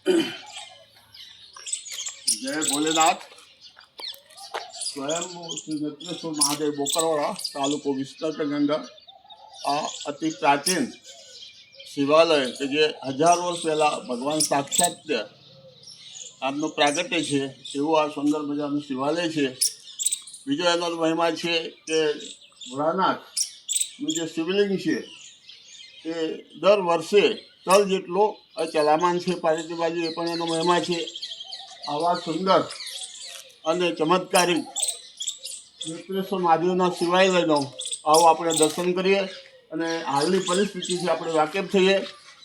जय भोलेनाथ। स्वयं श्री नेत्रेश्वर महादेव बोकरवाड़ा तालुको विसनगरगंगा आ अति प्राचीन शिवालय के जे 1000 वर्ष पहला भगवान साक्षात आमनो प्रागट्य है एवं आ सुंदर मजाનું शिवालय है। बीजो एनो महिमा है कि भोलानाथનું જે શિવલિંગ છે એ દર વર્ષે તલ જેટલો ચલામાન છે પાર્વતી બાજુ એ પણ એનો મહિમા છે। આવા સુંદર અને ચમત્કારિક નેત્રેશ્વર મહાદેવના શિવાલયનો આવો આપણે દર્શન કરીએ અને હાલની પરિસ્થિતિથી આપણે વાકેફ થઈએ।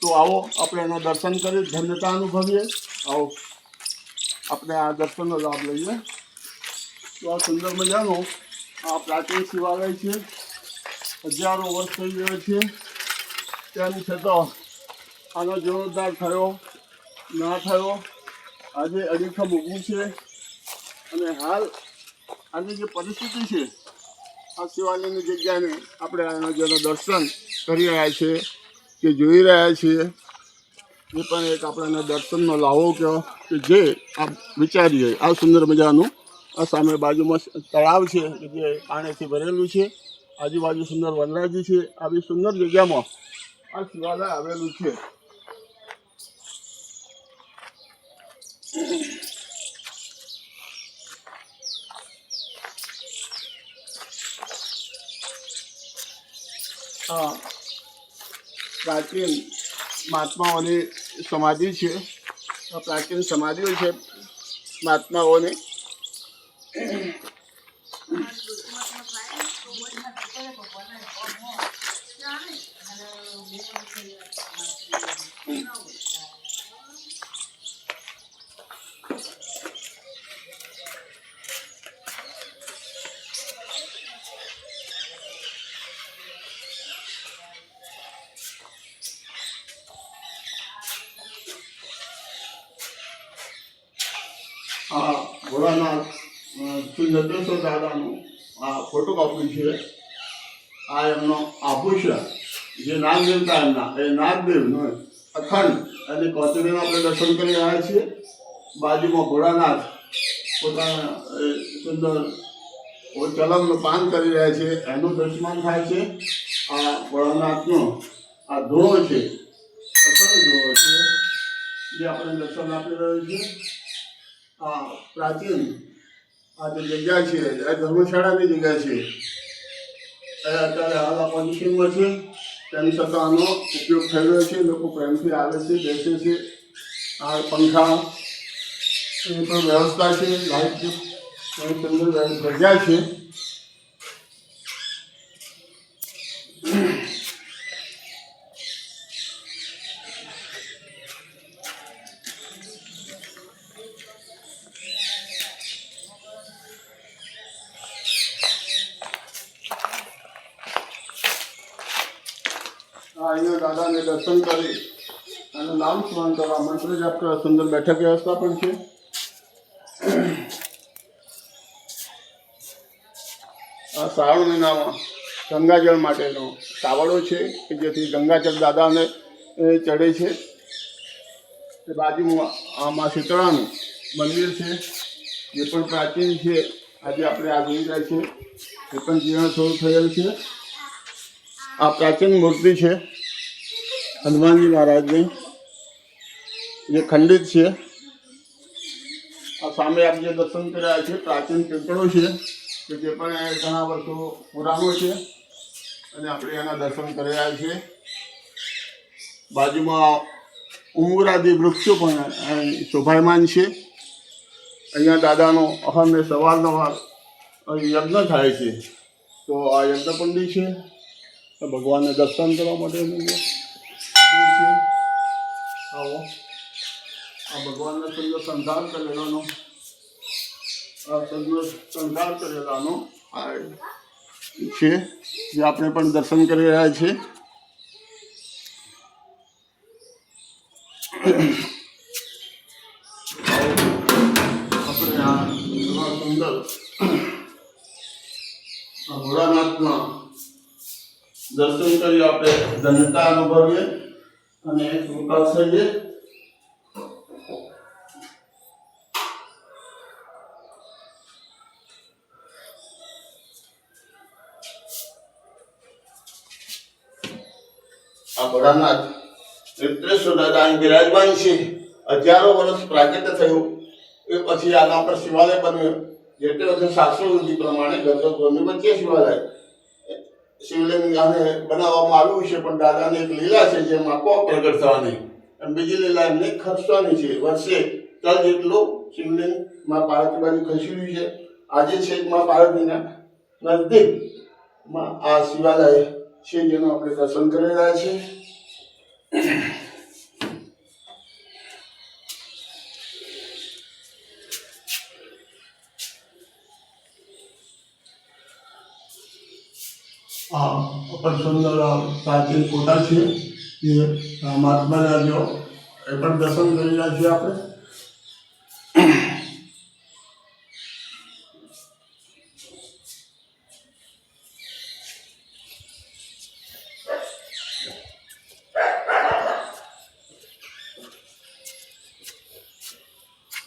તો આવો આપણે એના દર્શન કરી ધન્યતા અનુભવીએ। આવો આપણે આ દર્શનનો લાભ લઈએ। તો આ સુંદર મજાનો આ પ્રાચીન શિવાલય છે, હજારો વર્ષ થઈ ગયો છે, તેમ છતાં આનો જીર્ણોદ્ધાર થયો ના થયો આજે અડીખમ ઊભું છે। અને હાલ આની જે પરિસ્થિતિ છે આ શિવાલયની જગ્યાને આપણે આના જેનો દર્શન કરી રહ્યા છીએ કે જોઈ રહ્યા છીએ એ પણ એક આપણને દર્શનનો લાવો કહો કે જે આ વિચારીએ। આ સુંદર મજાનું આ સામે બાજુમાં તળાવ છે કે જે પાણીથી ભરેલું છે, આજુબાજુ સુંદર વનરાજી છે। આવી સુંદર જગ્યામાં આ શિવાલય આવેલું છે। प्राचीन महात्माओं समाधि है, प्राचीन समाधिओ है महात्माओं। भोलानाथ श्री नेत्रेश्वर दादाનું આ ફોટોકોપી છે। આ એમનો આભૂષણ જે નાગદેવતા એમના એ નાગદેવનો અખંડ અને કોતરીનું આપણે દર્શન કરી રહ્યા છીએ। બાજુમાં ભોળાનાથ પોતાના સુંદર ચલમનું પાન કરી રહ્યા છે, એનું દર્શમાન થાય છે। આ ભોળાનાથનો આ ધોળો છે, અખંડ ધોળો છે જે આપણે દર્શન આપી રહ્યું છે। प्राचीन आ जगह है धर्मशाला की जगह है, अत्यारे हाल आ पोजिशन में है, तेम छतां आनो उपयोग थई रह्यो छे। लोको प्रेमथी आवे छे, बेसे छे। आ पंखा पर व्यवस्था है, लाइट की सुंदर जगह है। अँ दादा ने दर्शन करी नाम स्मरण करवा मंत्र जाप कर सुंदर बैठक व्यवस्था पर है। आ श्रावण महीना में गंगाजल माटेनो कावड़ो है कि जेथी गंगाजल दादा ने चढ़े है। बाजू में आ मां शीतळानु मंदिर है ये पण प्राचीन है। आज आपणे आ जोई रह्या छीए ये पण जीर्ण थोड़ुं थयेल छे। आ प्राचीन मूर्ति है हनुमान जी महाराज ने ये खंडित है। आ सामे आप जो दर्शन कर रहा है प्राचीन पीपळो है कि जे पण घणा वर्षो पुरानो है અને આપણે એના દર્શન કરી રહ્યા છીએ। બાજુમાં ઉંબરાદી વૃક્ષો પણ શોભાયમાન છે। અહીંયા દાદાનો અહમને સવારનવાર યજ્ઞ થાય છે। તો આ યજ્ઞકુંડી છે, भगवान ने दर्शन करवा आओ। आ भगवान ने सुंदर संसार करेलानो सुंदर संसार करेलानो जे आपणे पण दर्शन करी रह्या छे। આપણે આ સુંદર ભોળાનાથના दर्शन करी आपणे धन्यता अनुभवीए અને કૃપા થઈએ। ભોળાનાથ નેત્રેશ્વર દાદા અહીં બિરાજમાન છે. હજારો વર્ષ પ્રાગટ્ય થયું એ પછી આના પર શિવાલય બન્યું. જેટલે વર્ષે શાસ્ત્રો વિધિ પ્રમાણે ગર્ભગૃહની વચ્ચે શિવાલય શિવલિંગ આને બનાવવામાં આવ્યું છે. પણ દાદાની એક લીલા છે જે આપોઆપ પ્રગટ થવાની, અને બીજી લીલા એમને ખસવાની છે. વર્ષે તલ જેટલું શિવલિંગ માં પાર્વતી બાજુ ખસેડ્યું છે. આજે છે માં પાર્વતીના નજદીકમાં આ શિવાલય છે જેનું આપણે દર્શન કરી રહ્યા છીએ. આ પણ સુંદર પ્રાચીન કોટા છે એ મહાત્માના જો એ પણ દર્શન કરી રહ્યા છીએ આપણે.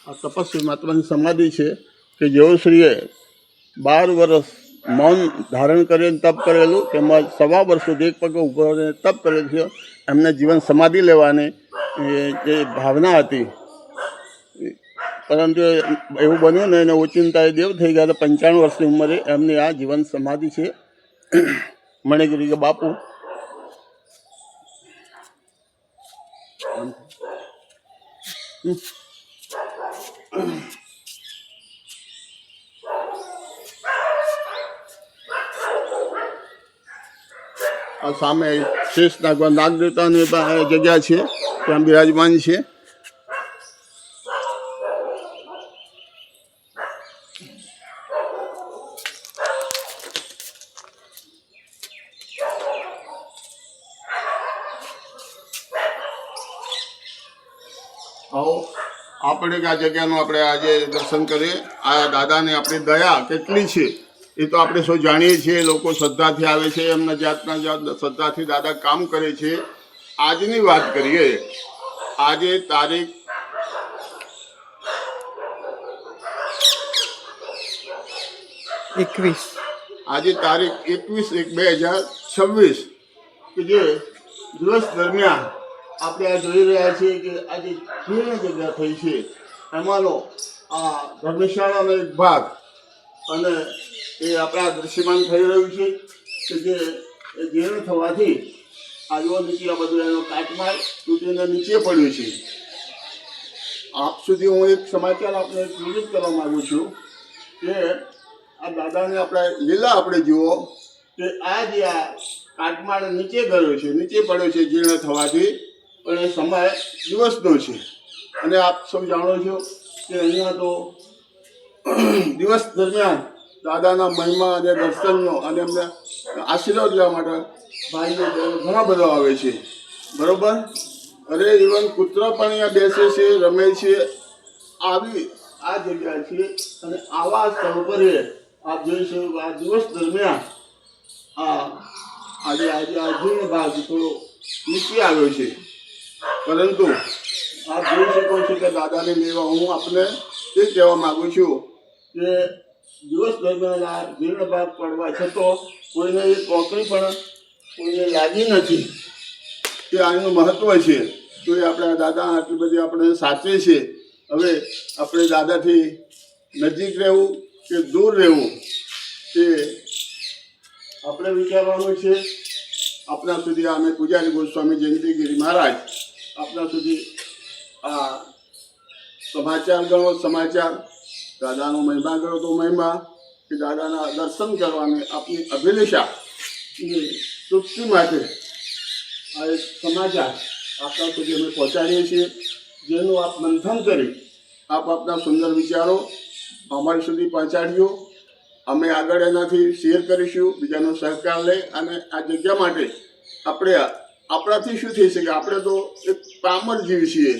આ તપસ્વી મહાત્માની સમાધિ છે કે જેઓ શ્રીએ 12 વર્ષ મૌન ધારણ કરીને તપ કરેલું, તેમજ 1.25 વર્ષ સુધી એક પગે ઊભો રહીને તપ કરેલું છે. એમને જીવન સમાધિ લેવાની જે ભાવના હતી, પરંતુ એવું બન્યું ને એને ઓચિંતાએ દેવ થઈ ગયા. 95 વર્ષની ઉંમરે એમની આ જીવન સમાધિ છે. મણિગીરી બાપુ આ સામે શેષ નાગવા નાગદેવતાની જગ્યા છે, ત્યાં બિરાજમાન છે. આવો આપણે આ જગ્યાનું આપણે આજે દર્શન કરીએ. આ દાદાની આપણી દયા કેટલી છે એ તો આપણે સૌ જાણીએ છીએ. લોકો શ્રદ્ધાથી આવે છે, એમના જાતના શ્રદ્ધાથી દાદા કામ કરે છે. આજની વાત કરીએ. આજે તારીખ 21, આજે તારીખ 21/1/2026 કે જે દિવસ દરમિયાન આપણે આ જોઈ રહ્યા છીએ કે આજે જીર્ણ જગ્યા થઈ છે. એમાંનો આ ધર્મશાળાનો એક ભાગ અને એ આપણા દૃશ્યમાન થઈ રહ્યું છે કે જે જીર્ણ થવાથી આજુ નીચે આ બધું એનો કાટમાળ તૂટીને નીચે પડ્યું છે. આપ સુધી હું એક સમાચાર આપણે વિડિત કરવા માગું છું કે આ દાદાને આપણે લીલા આપણે જુઓ કે આ જે આ કાટમાળ નીચે ગયો છે, નીચે પડ્યો છે જીર્ણ થવાથી, પણ એ સમય દિવસનો છે. અને આપ સૌ જાણો છો કે અહીંયા તો દિવસ દરમિયાન દાદાના મહિમા અને દર્શનનો અને એમને આશીર્વાદ લેવા માટે ભાઈઓ ઘણા બધા આવે છે, બરાબર. અરે ઇવન કૂતરો પણ અહીંયા બેસે છે, રમે છે. આવી આ જગ્યા છે. અને આવા સ્થળ પર આપ જોઈશું આ દિવસ દરમિયાન આજે આ જીર્ણ ભાગ થોડો નીચે આવ્યો છે, પરંતુ આપ જોઈ શકો છો કે દાદાને લેવા હું આપને એ કહેવા માગું છું કે દિવસ દરમિયાન આ જીર્ણ ભાગ પડવા છતાં કોઈને એ કોકરી પણ કોઈને લાગી નથી કે આનું મહત્ત્વ છે. તો એ આપણા દાદા આટલી બધી આપણે સાચવે છે. હવે આપણે દાદાથી નજીક રહેવું કે દૂર રહેવું તે આપણે વિચારવાનું છે. આપણા સુધી અમે પૂજારી ગોસ્વામી જયંતિગીરી મહારાજ આપણા સુધી આ સમાચાર ગણો સમાચાર, દાદાનો મહિમા ગણો તો મહિમા, કે દાદાના દર્શન કરવાની આપની અભિલાષા તૃપ્તિ માટે આ એક સમાચાર આપણા સુધી અમે પહોંચાડીએ છીએ, જેનું આપ મંથન કરી આપના સુંદર વિચારો અમારી સુધી પહોંચાડ્યો. અમે આગળ એનાથી શેર કરીશું, બીજાનો સહકાર લઈ. અને આ જગ્યા માટે આપણે આપણાથી શું થઈ શકે? આપણે તો એક પામર જીવ છીએ,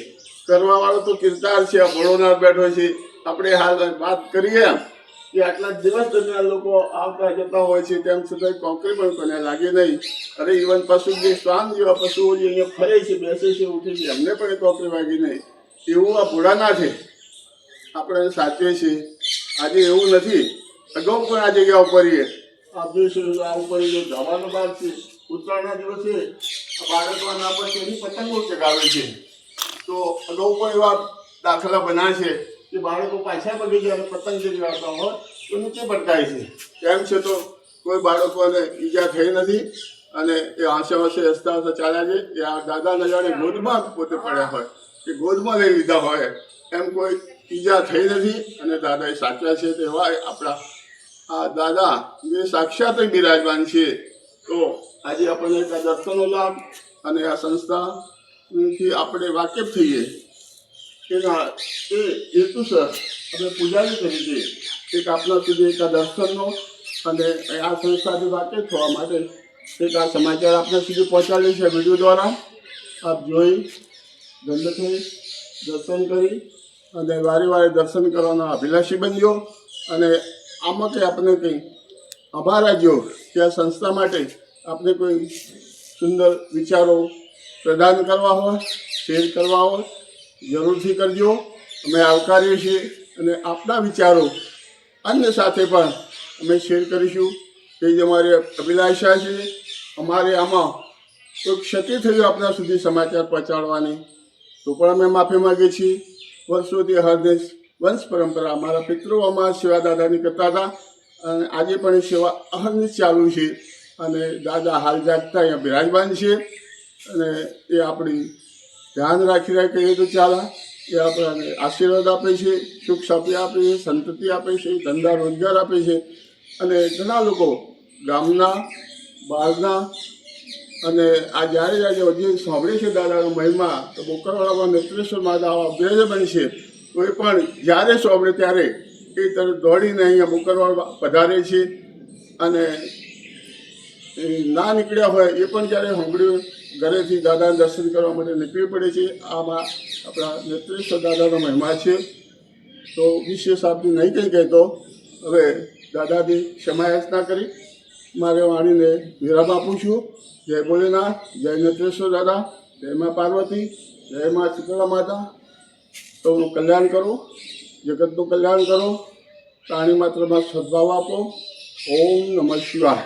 કરવાવાળો તો કિરદાર છે, આ ભણોનાર બેઠો છે. આપણે હાલ વાત કરીએ એમ કે આટલા દિવસ દરમિયાન લોકો આવતા જતા હોય છે, તેમ છતાં કોકરી પણ કોને લાગે નહીં. અરે ઇવન પશુ જે શ્વાન જેવા પશુઓ જે અહીંયા ફરે છે, બેસે છે, ઉઠે છે, એમને પણ એ કોકરી વાગી નહીં. એવું આ ભોળાનાથે આપણે સાચવે છે. આજે એવું નથી, અગાઉ પણ આ જગ્યા ઉપર આપ જોઈશું આ ઉપર જવાનો ભાગ છે. ઉત્તરાયણના દિવસે બાળકોના પર તેની પતંગો ચગાવે છે. તો અગાઉ પણ એવા દાખલા બન્યા છે કે બાળકો પાછા પડી જાય પતંગ ચગાવતા હોય તો નીચે પટકાય છે. તેમ છે તો કોઈ બાળકોને ઈજા થઈ નથી અને એ આંસે આંસે હસતા હસતા ચાલ્યા છે. એ આ દાદાને જાણે ગોદમાં પોતે પડ્યા હોય કે ગોદમાં લઈ લીધા હોય એમ કોઈ ઈજા થઈ નથી અને દાદા એ સાચા છે. તેવા આપણા આ દાદા જે સાક્ષાત બિરાજમાન છે. તો આજે આપણને એક દર્શનનો લાભ અને આ સંસ્થાથી આપણે વાકેફ થઈએ એના એ હેતુસર આપણે પૂજારી તરીકે એક આપણા સુધી એક દર્શનનો અને આ સંસ્થાથી વાકેફ થવા માટે એક આ સમાચાર આપણા સુધી પહોંચાડે છે વિડીયો દ્વારા. આપ જોઈ ધન્ય થઈ દર્શન કરી અને વારે વારે દર્શન કરવાના અભિલાષી બન્યો. અને આમાં કંઈ આપણે કંઈ અમારા જો કે આ સંસ્થા માટે આપણે કોઈ સુંદર વિચારો પ્રદાન કરવા હોય શેર કરવા હોય જરૂરથી કરજો. અમે આવકારીએ છીએ અને આપણા વિચારો અન્ય સાથે પણ અમે શેર કરીશું. એ જ અમારી અભિલાષા છે. અમારે આમાં કોઈ ક્ષતિ થયું આપણા સુધી સમાચાર પહોંચાડવાની તો પણ અમે માફી માગીએ છીએ. વર્ષોથી હરદેશ વંશ પરંપરા અમારા પિતૃઓ અમારા સેવા દાદાની કરતા હતા અને આજે પણ એ સેવા અહર્નિશ ચાલુ છે. અને દાદા હાલ જાગતા અહીંયા બિરાજમાન છે અને એ આપણી ધ્યાન રાખી કહીએ તો ચાલે. એ આપણને આશીર્વાદ આપે છે, સુખ શાંતિ આપે છે, સંતતિ આપે છે, ધંધા રોજગાર આપે છે. અને ઘણા લોકો ગામના બહારના અને આ જ્યારે જ્યારે હજી સાંભળે છે દાદાનો મહિમા તો બોકરવાડામાં નેત્રેશ્વર માતા બિરાજમાન છે. તો એ પણ જ્યારે સાંભળે ત્યારે એ તરત દોડીને અહીંયા બોકરવાડ પધારે છે. અને ના નીકળ્યા હોય એ પણ જ્યારે સાંભળ્યું ઘરેથી દાદાને દર્શન કરવા માટે નીકળી પડે છે. આમાં આપણા નેત્રેશ્વર દાદાનો મહિમા છે. તો વિશેષ આપની નહીં કંઈ કહેતો હવે દાદાની ક્ષમાયાચના કરી મારે વાણીને વિરામ આપું છું. જય ભોલેનાથ, જય નેત્રેશ્વર દાદા, જય મા પાર્વતી, જય મા શીતળા માતા. સૌનું કલ્યાણ કરો, જગતનું કલ્યાણ કરો, પ્રાણી માત્રમાં સદભાવ આપો. ઓમ નમઃ શિવાય.